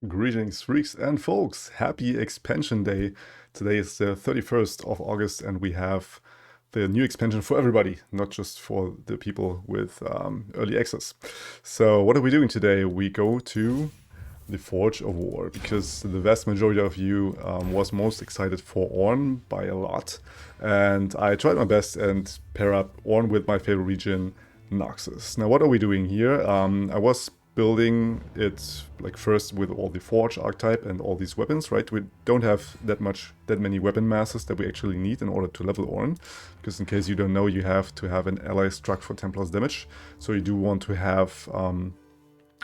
Greetings, freaks and folks! Happy expansion day! Today is the 31st of August, and we have the new expansion for everybody, not just for the people with early access. So, what are we doing today? We go to the Forge of War because the vast majority of you was most excited for Ornn by a lot, and I tried my best and pair up Ornn with my favorite region, Noxus. Now, what are we doing here? I was building it like first with all the Forge archetype and all these weapons, right? We don't have that many weapon masses that we actually need in order to level Ornn, because in case you don't know, you have to have an ally struck for 10 plus damage, so you do want to have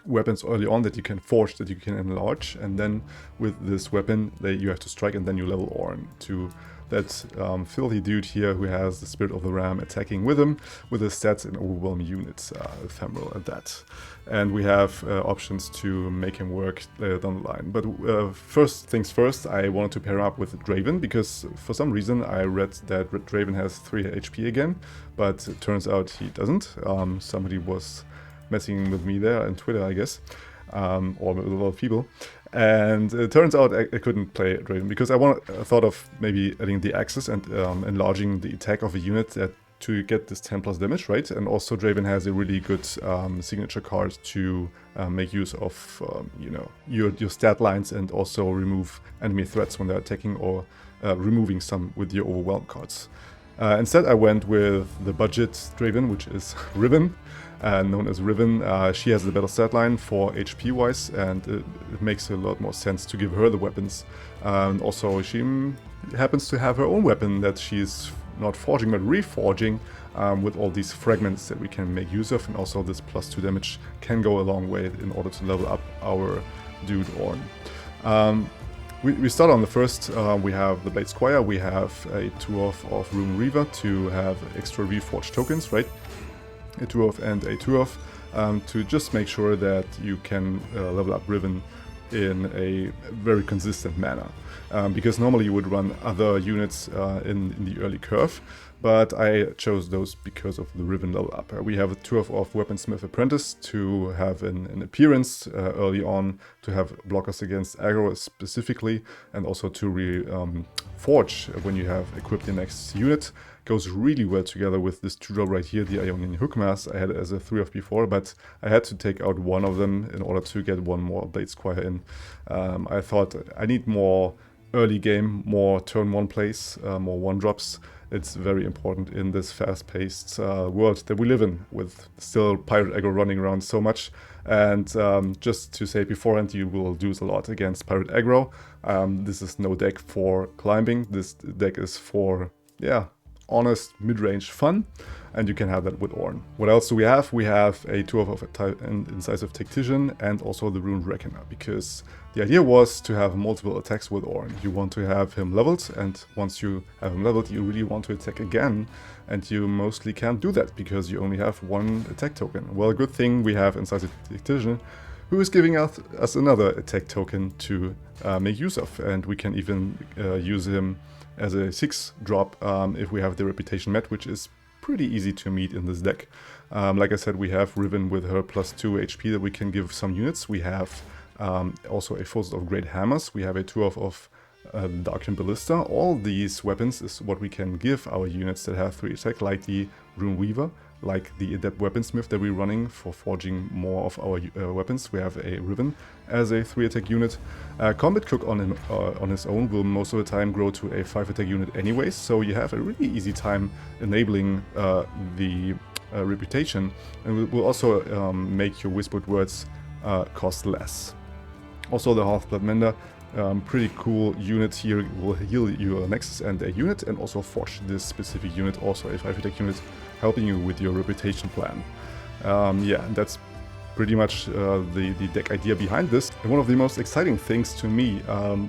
weapons early on that you can forge, that you can enlarge, and then with this weapon that you have to strike, and then you level Ornn to that filthy dude here who has the Spirit of the Ram attacking with him with his stats and overwhelm units, ephemeral at that. And we have options to make him work later down the line. But first things first, I wanted to pair up with Draven, because for some reason I read that Draven has 3 HP again, but it turns out he doesn't. Somebody was messing with me there on Twitter, I guess, or with a lot of people. And it turns out I couldn't play Draven because I thought of maybe adding the axis and enlarging the attack of a unit to get this 10 plus damage, right? And also Draven has a really good signature card to make use of, your stat lines, and also remove enemy threats when they're attacking, or removing some with your overwhelm cards. Instead, I went with the budget Draven, which is Riven. Known as Riven. She has the better stat line for HP wise, and it makes a lot more sense to give her the weapons. Also, she happens to have her own weapon that she's not forging but reforging, with all these fragments that we can make use of, and also this +2 damage can go a long way in order to level up our dude Ornn. We start on the first, we have the Blade Squire, we have a 2-off of Rune Reaver to have extra reforged tokens, right? A 2-off and a 2-off, to just make sure that you can level up Riven in a very consistent manner. Because normally you would run other units in the early curve, but I chose those because of the Riven level up. We have a 2-off of Weaponsmith Apprentice to have an appearance early on, to have blockers against aggro specifically, and also to forge when you have equipped the next unit. Goes really well together with this 2-drop right here, the Ionian Hookmass. I had it as a 3-off before, but I had to take out one of them in order to get one more Blade Squire in. I thought I need more early game, more turn 1 plays, more 1-drops. It's very important in this fast-paced world that we live in, with still Pirate Aggro running around so much. And just to say beforehand, you will lose a lot against Pirate Aggro. This is no deck for climbing. This deck is for, honest mid-range fun, and you can have that with Ornn. What else do we have? We have a 2-off of an Incisive Tactician, and also the Rune Reckoner, because the idea was to have multiple attacks with Ornn. You want to have him leveled, and once you have him leveled, you really want to attack again, and you mostly can't do that because you only have 1 attack token. Well, good thing we have Incisive Tactician, who is giving us another attack token to make use of, and we can even use him as a 6-drop if we have the reputation met, which is pretty easy to meet in this deck. Like I said, we have Riven with her +2 HP that we can give some units. We have also a full set of Great Hammers. We have a 2-off of Darken Ballista. All these weapons is what we can give our units that have 3 attack, like the Rune Weaver, like the Adept Weaponsmith that we're running for forging more of our weapons. We have a Riven as a 3-attack unit. Combat Cook on his own will most of the time grow to a 5-attack unit anyways, so you have a really easy time enabling the reputation, and will also make your Whispered Words cost less. Also the Hearthblood Mender, pretty cool unit here, will heal your Nexus and a unit, and also forge this specific unit, also a 5-attack unit, helping you with your reputation plan. That's pretty much the deck idea behind this. And one of the most exciting things to me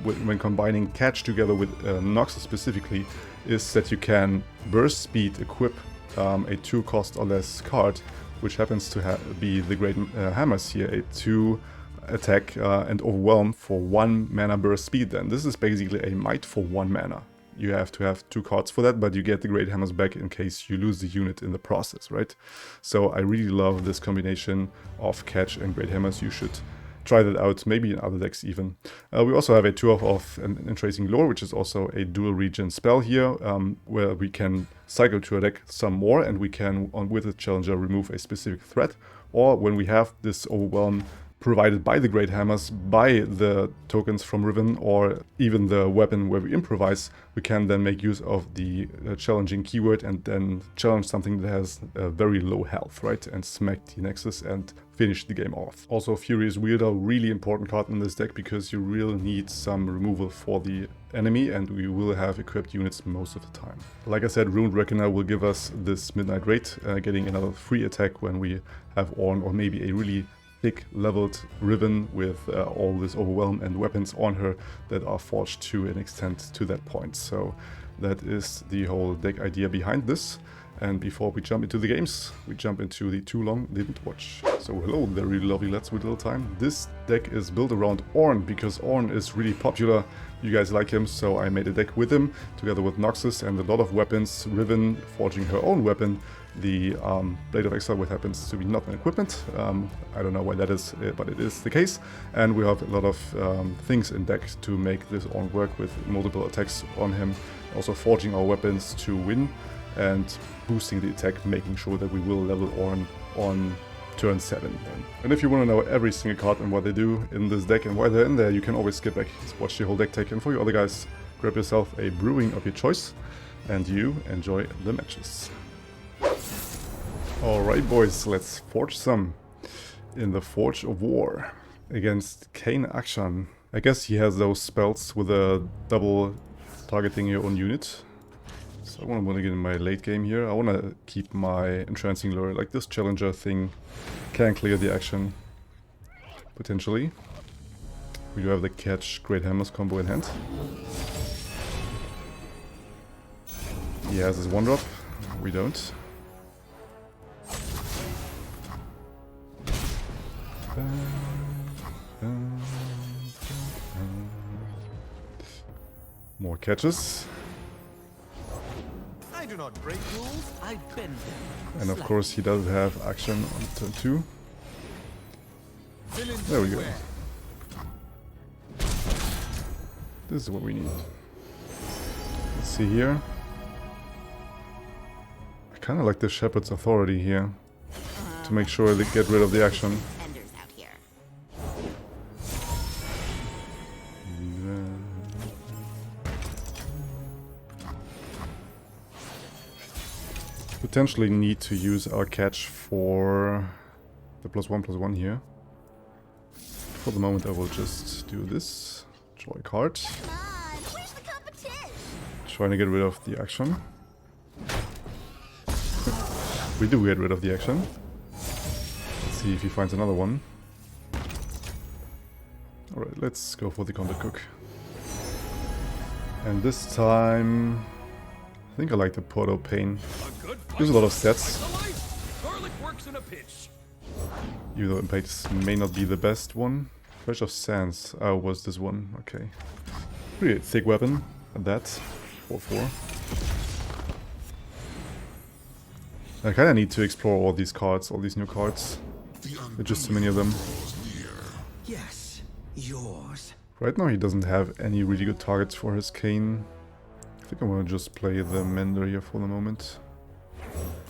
when combining Catch together with Noxus specifically is that you can burst speed equip a 2 cost or less card, which happens to be the Great Hammers here, a 2 attack and overwhelm for 1 mana burst speed. Then this is basically a might for 1 mana. You have to have 2 cards for that, but you get the Great Hammers back in case you lose the unit in the process, right? So I really love this combination of Catch and Great Hammers. You should try that out, maybe in other decks even. We also have a 2 of an Entracing Lore, which is also a dual regen spell here, where we can cycle to a deck some more, and we can, with the Challenger, remove a specific threat. Or when we have this Overwhelm provided by the Great Hammers, by the tokens from Riven, or even the weapon where we improvise, we can then make use of the challenging keyword and then challenge something that has very low health, right? And smack the Nexus and finish the game off. Also, Furious Wielder, really important card in this deck because you really need some removal for the enemy, and we will have equipped units most of the time. Like I said, Ruined Reckoner will give us this Midnight Raid, getting another free attack when we have Ornn, or maybe a really thick leveled Riven with all this Overwhelm and weapons on her that are forged to an extent to that point. So that is the whole deck idea behind this. And before we jump into the games, we jump into the Too Long Didn't Watch. So hello there, really lovely lads with little time. This deck is built around Ornn because Ornn is really popular. You guys like him, so I made a deck with him together with Noxus and a lot of weapons. Riven forging her own weapon, the Blade of Exile, which happens to be not an equipment. I don't know why that is, but it is the case. And we have a lot of things in deck to make this Ornn work, with multiple attacks on him. Also forging our weapons to win and boosting the attack, making sure that we will level Ornn on turn 7 then. And if you want to know every single card and what they do in this deck and why they're in there, you can always skip back, watch the whole deck take, and for you other guys, grab yourself a brewing of your choice and you enjoy the matches. Alright boys, let's forge some in the Forge of War against Kayn Akshan. I guess he has those spells with a double targeting your own unit. So I want to get in my late game here. I want to keep my Entrancing Lure. Like, this Challenger thing can clear the action, potentially. We do have the Catch Great Hammers combo in hand. He has his 1-drop. We don't. More catches. I do not break rules, I bend them. And of course he does have action on turn 2. There we go. This is what we need. Let's see here. I kind of like the Shepherd's Authority here, to make sure they get rid of the action. Potentially need to use our catch for the +1/+1 here. For the moment I will just do this. Draw a card. Trying to get rid of the action. We do get rid of the action. Let's see if he finds another one. Alright, let's go for the Combat Cook. And this time I think I like the Portal Pain. There's a lot of sets. Even though Impact may not be the best one. Fresh of Sands. Oh, was this one? Okay. Pretty thick weapon at that. 4/4. I kinda need to explore all these cards, all these new cards. There are just too many of them. Yes, yours. Right now he doesn't have any really good targets for his Kayn. I think I'm gonna just play the Mender here for the moment.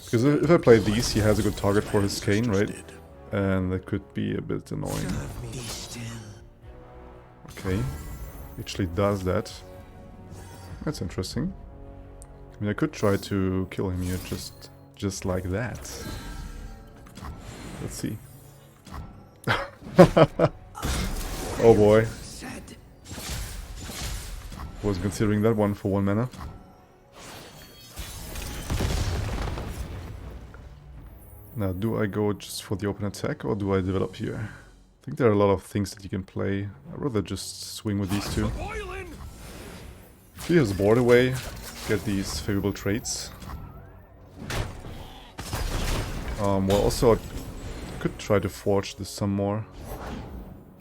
Because if I play these, he has a good target for his Kayn, right? And that could be a bit annoying. Okay, actually does that. That's interesting. I mean, I could try to kill him here just like that. Let's see. Oh boy. Was considering that one for 1 mana. Now, do I go just for the open attack or do I develop here? I think there are a lot of things that you can play. I'd rather just swing with these two. Clear his board away, get these favorable traits. Well, also I could try to forge this some more.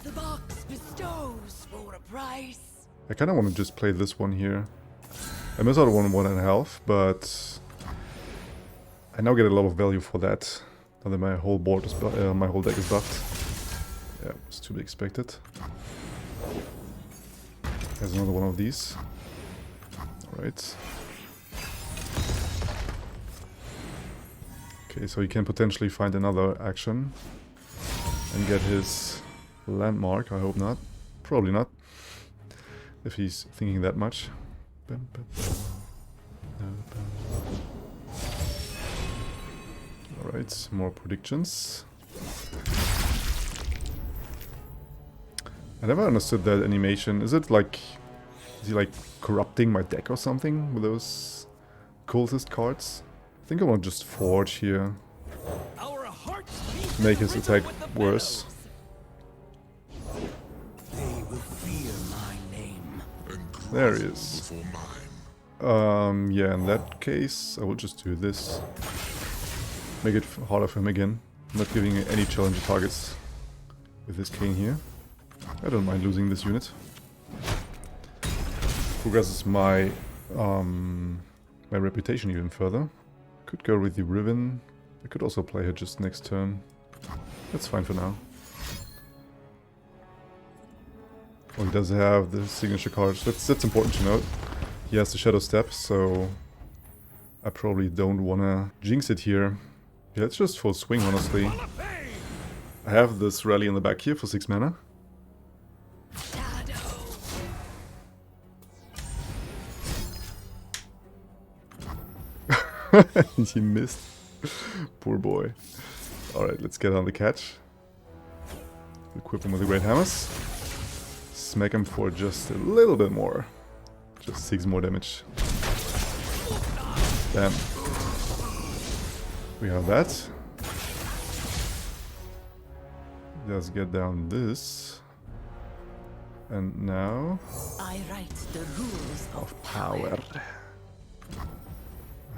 The box bestows for a price. I kind of want to just play this one here. I miss out on 1 health, but I now get a lot of value for that. Now that my whole board is my whole deck is buffed. Yeah, it's to be expected. There's another one of these. Alright. Okay, so he can potentially find another Akshan and get his landmark. I hope not. Probably not. If he's thinking that much. Alright, more predictions. I never understood that animation. Is it like... Is he like corrupting my deck or something with those cultist cards? I think I want to just forge here. Make his attack worse. They will fear my name. There he is. Yeah, in that case, I will just do this. Make it harder for him again. Not giving any challenger targets with this Kayn here. I don't mind losing this unit. Progresses my my reputation even further. Could go with the Riven. I could also play her just next turn. That's fine for now. Oh, he does have the signature cards. That's important to note. He has the Shadow Step, so I probably don't wanna jinx it here. Yeah, it's just full swing, honestly. I have this rally in the back here for 6 mana. He missed. Poor boy. Alright, let's get on the catch. Equip him with the Great Hammers. Smack him for just a little bit more. Just 6 more damage. Damn. We have that. Let's get down this. And now... I write the rules of Power.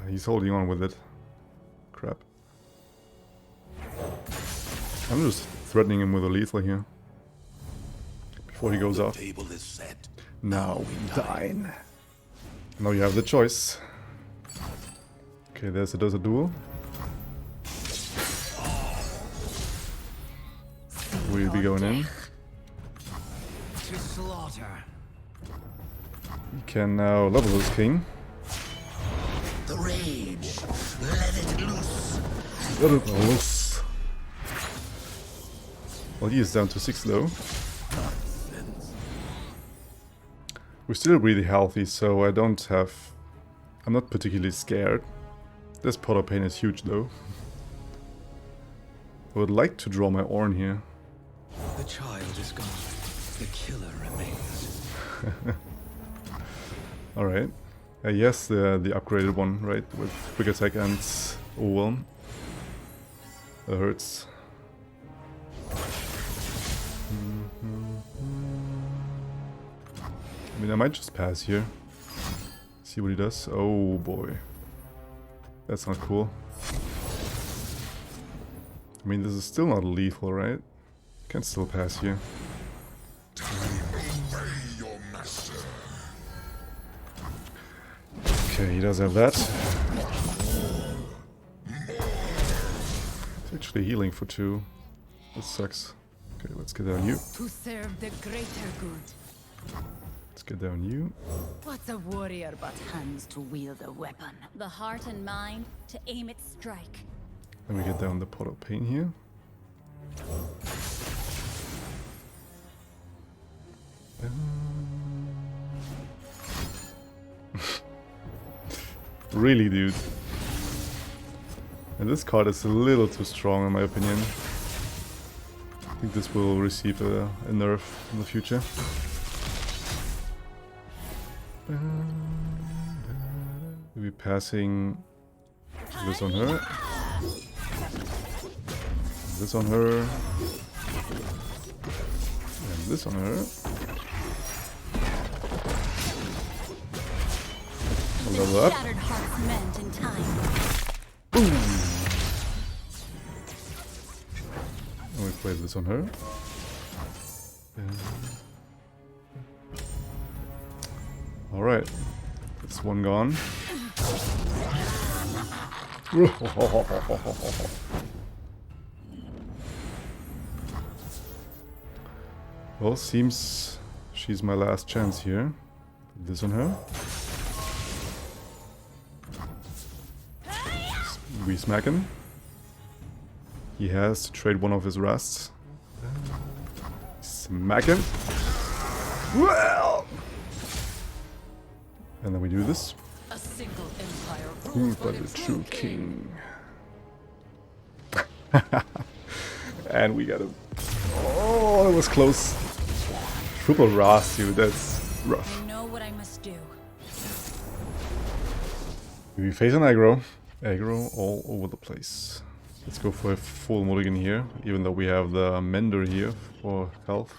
He's holding on with it. Crap. I'm just threatening him with a lethal here. Before he goes off. Table is set. Now we dine. Now you have the choice. Okay, there's a duel. We'll be going in. To slaughter. We can now level this king. The rage. Let it loose. Let it loose. Well, he is down to 6 though. We're still really healthy, so I don't have... I'm not particularly scared. This pot of pain is huge though. I would like to draw my Ornn here. The child is gone. The killer remains. Alright. Yes, the upgraded one, right? With quick attack and overwhelm. That hurts. I mean, I might just pass here. See what he does. Oh boy. That's not cool. I mean, this is still not lethal, right? Can still pass here. Okay, he does have that. It's actually healing for 2. That sucks. Okay, let's get down you. to serve the greater good. Let's get down you. What's a warrior but hands to wield a weapon? The heart and mind to aim its strike. Then we get down the pot of pain here. Really, dude. And this card is a little too strong in my opinion. I think this will receive a nerf in the future. We'll be passing this on her. This on her. And this on her. I'll level up. Shattered hearts mend in time. Boom! And we play this on her. Alright. That's one gone. Well, seems she's my last chance here. Put this on her. We smack him. He has to trade one of his rusts. Smack him. Well. And then we do this. A single empire Who's rules but by the the true king? And we got him. Oh, that was close. Triple Rast, dude. That's rough. I know what I must do. We face an aggro. Aggro all over the place. Let's go for a full mulligan here, even though we have the Mender here for health.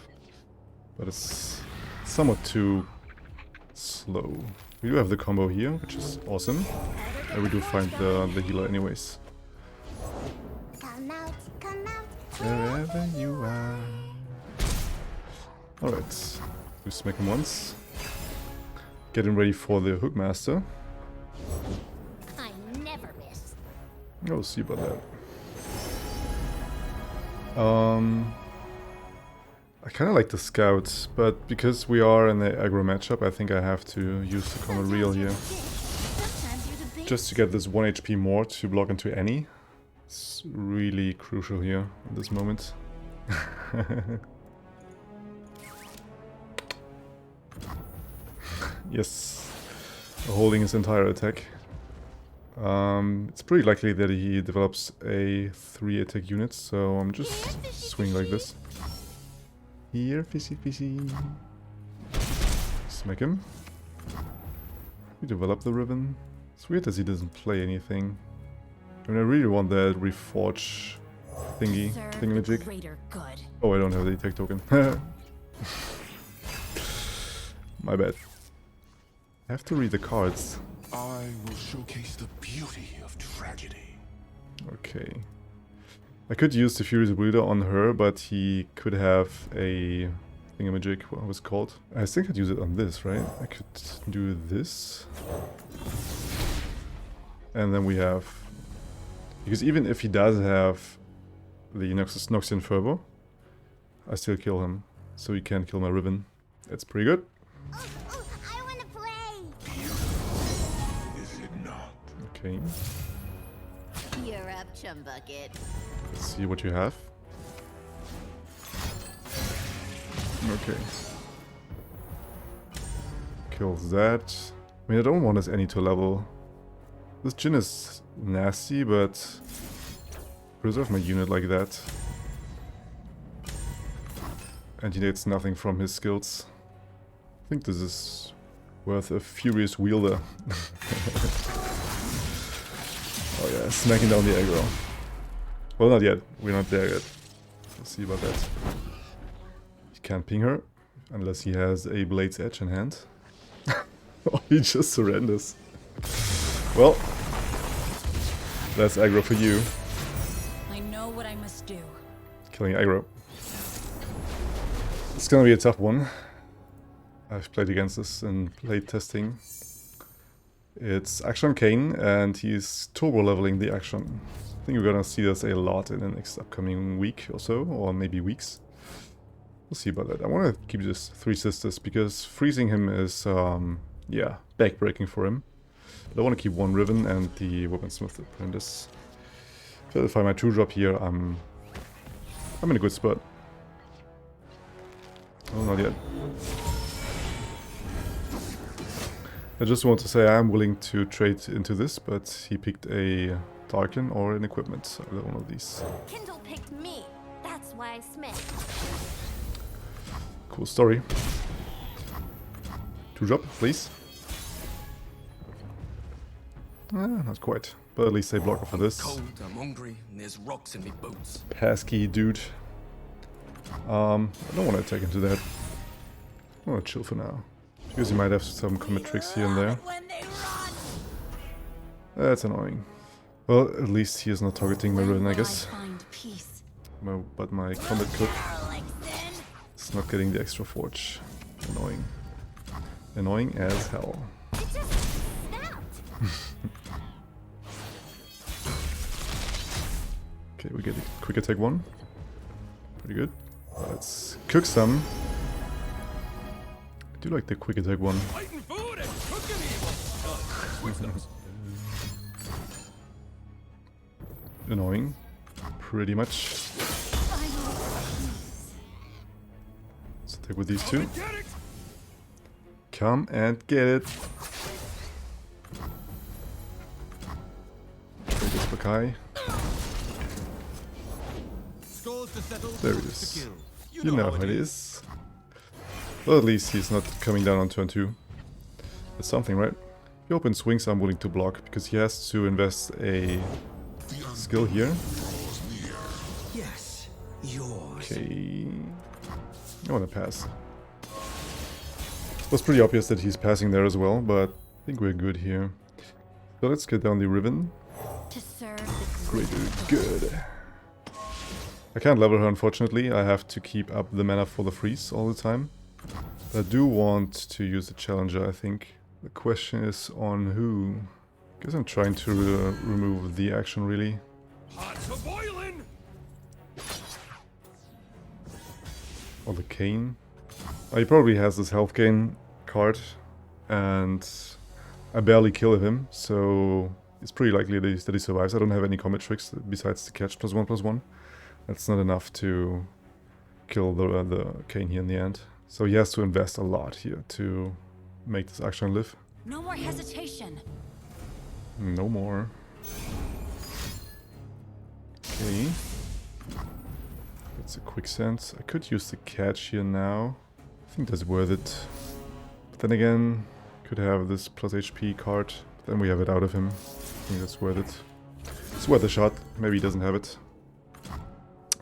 But it's somewhat too slow. We do have the combo here, which is awesome. And we do find the healer anyways. Come out, come out. Wherever you are. Alright. We smack him once. Getting ready for the Hookmaster. I never miss. We'll see about that. I kind of like the scout, but because we are in the aggro matchup, I think I have to use the common reel here. Sometimes you're the big. Just to get this 1 HP more to block into any. It's really crucial here at this moment. Yes, holding his entire attack. It's pretty likely that he develops a 3 attack unit, so I'm just swinging like this. Here, fishy fishy. Smack him. We develop the Riven. It's weird that he doesn't play anything. I mean, I really want that reforge thingy, Serve the thingamajig. greater good. Oh, I don't have the attack token. My bad. I have to read the cards. I will showcase the beauty of tragedy. Okay. I could use the Furious Breeder on her, but he could have a thingamajig, what was it called? I think I'd use it on this, right? I could do this. And then we have... Because even if he does have the Noxian Fervor, I still kill him. So he can't kill my Riven. That's pretty good. Oh, I want to play. Is it not? Okay. You're up, chum bucket. Let's see what you have. Okay. Kills that. I mean, I don't want this any to level. This Jhin is nasty, but preserve my unit like that. And he needs nothing from his skills. I think this is worth a Furious Wielder. Oh yeah, smacking down the aggro. Well, not yet. We're not there yet. We'll see about that. He can't ping her, unless he has a Blade's Edge in hand. Oh, he just surrenders. Well, that's aggro for you. I know what I must do. Killing aggro. It's gonna be a tough one. I've played against this in play testing. It's Akshan Kayn, and he's turbo leveling the Akshan. I think we're gonna see this a lot in the next upcoming week or so, or maybe weeks. We'll see about that. I want to keep this 3 sisters because freezing him is, yeah, backbreaking for him. But I want to keep 1 Riven and the Weaponsmith Apprentice. So if I find my 2-drop here, I'm in a good spot. Oh, not yet. I just want to say I'm willing to trade into this, but he picked a Darken or an equipment, either one of these. Kindle picked me. That's why I smith. Cool story. 2-drop, please. Not quite, but at least a blocker for this. Cold, I'm hungry, and there's rocks in my boots. Pesky dude. I don't want to attack into that. I want to chill for now. Because he might have some combat tricks here and there. when they run. That's annoying. Well, at least he is not targeting my Riven, I guess. Find peace. But my combat cook Like sin. is not getting the extra forge. Annoying. Annoying as hell. It just snapped. Okay, we get a quick attack 1. Pretty good. Let's cook some. do like the quick attack one. Fighting food and cooking evil. Switch those. Annoying. Pretty much. Let's attack with these two. Get it. Come and get it. Take this Bakai. Scores to settle. There it kills to is. kill. You know how it is. Well, at least he's not coming down on turn 2. That's something, right? If he opens swings, I'm willing to block, because he has to invest a skill here. Yes, yours. Okay. I want to pass. It was pretty obvious that he's passing there as well, but I think we're good here. So let's get down the Riven. To serve the Great, good. I can't level her, unfortunately. I have to keep up the mana for the freeze all the time. I do want to use the Challenger, I think. The question is on who. I guess I'm trying to remove the action, really. Pots a boiling. Or the Kayn. Oh, he probably has this health gain card, and I barely kill him, so it's pretty likely that he survives. I don't have any combat tricks besides the catch +1/+1. That's not enough to kill the Kayn here in the end. So he has to invest a lot here to make this Akshan live. No more hesitation. No more. Okay. That's a quick sense. I could use the catch here now. I think that's worth it. But then again, could have this plus HP card. But then we have it out of him. I think that's worth it. It's worth a shot. Maybe he doesn't have it.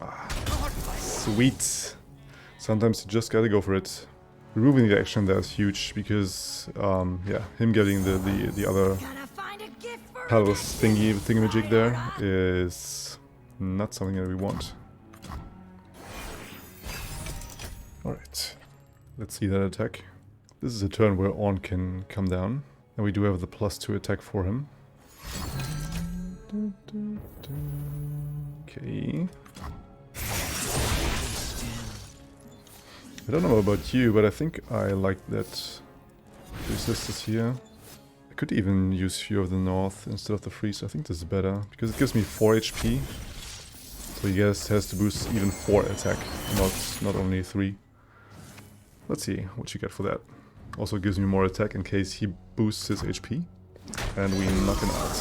Ah, sweet. Sometimes you just gotta go for it. Removing the action there is huge because, yeah, him getting the other Gonna find a gift for palace thingamajig there is not something that we want. Alright, let's see that attack. This is a turn where Ornn can come down, and we do have the +2 attack for him. Okay. I don't know about you, but I think I like that resistance here. I could even use Fear of the North instead of the Freeze. I think this is better, because it gives me 4 HP. So he has to boost even 4 attack, not only 3. Let's see what you get for that. Also gives me more attack in case he boosts his HP. And we knock him out.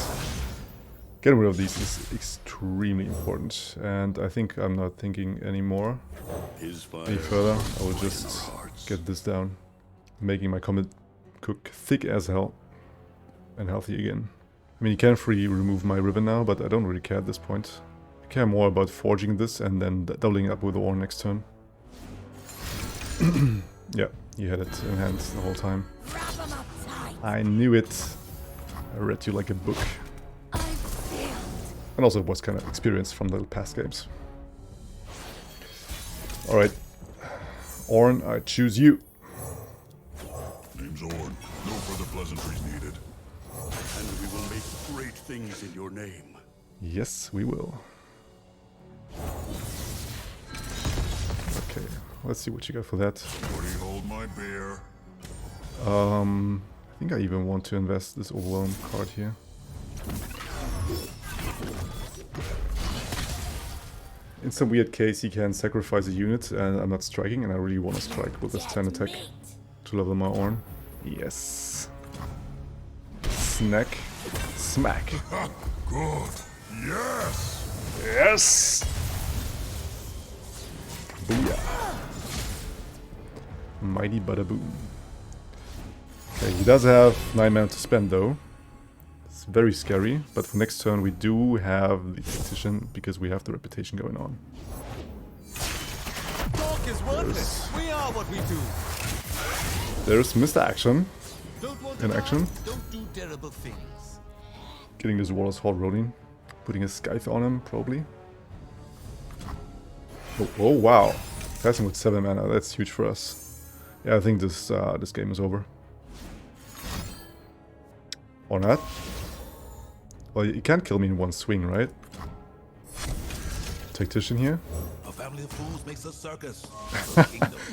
Getting rid of these is extremely important. And I think I'm not thinking anymore. Any further, I will just get this down. Making my combat cook thick as hell. And healthy again. I mean, you can free remove my Riven now, but I don't really care at this point. I care more about forging this and then doubling up with Ornn next turn. Yeah, you had it in hand the whole time. wrap 'em up tight. I knew it. I read you like a book. I failed. And also it was kind of experience from the past games. Alright. Ornn, I choose you. Name's Ornn. No further pleasantries needed. And we will make great things in your name. Yes, we will. Okay, let's see what you got for that. Somebody hold my beer. I think I even want to invest this Overwhelm card here. In some weird case, he can sacrifice a unit, and I'm not striking, and I really want to strike with this 10 attack to level my Ornn. Yes. Snack. Smack. Good. Yes! Yes! Booyah. Mighty bada boom. Okay, he does have 9 mana to spend though. It's very scary, but for next turn we do have the Tactician because we have the reputation going on. Talk is worthless. We are what we do. There's Mr. Akshan Don't want in to action. laugh, don't do terrible things. Getting this Warlord's Hall rolling. Putting a Scythe on him, probably. Oh wow. Passing with 7 mana, that's huge for us. Yeah, I think this this game is over. Or not. Well, you can't kill me in one swing, right? Tactician here. family of fools makes a circus.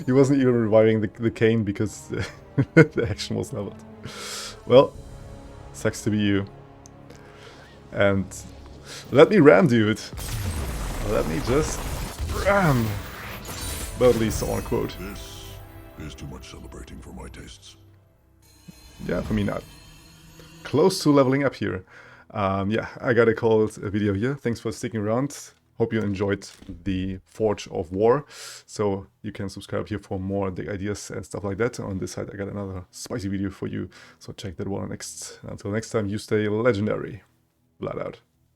He wasn't even reviving the Kayn because the action was leveled. Well, sucks to be you. And let me ram, dude. Let me just ram. But at least I want to quote. This is too much celebrating for my tastes. Yeah, for me not. Close to leveling up here. Yeah, I gotta call it a video here. Thanks for sticking around. Hope you enjoyed the Forge of War. So you can subscribe here for more deck ideas and stuff like that. On this side, I got another spicy video for you. So check that one next. Until next time, you stay legendary. Vlad out.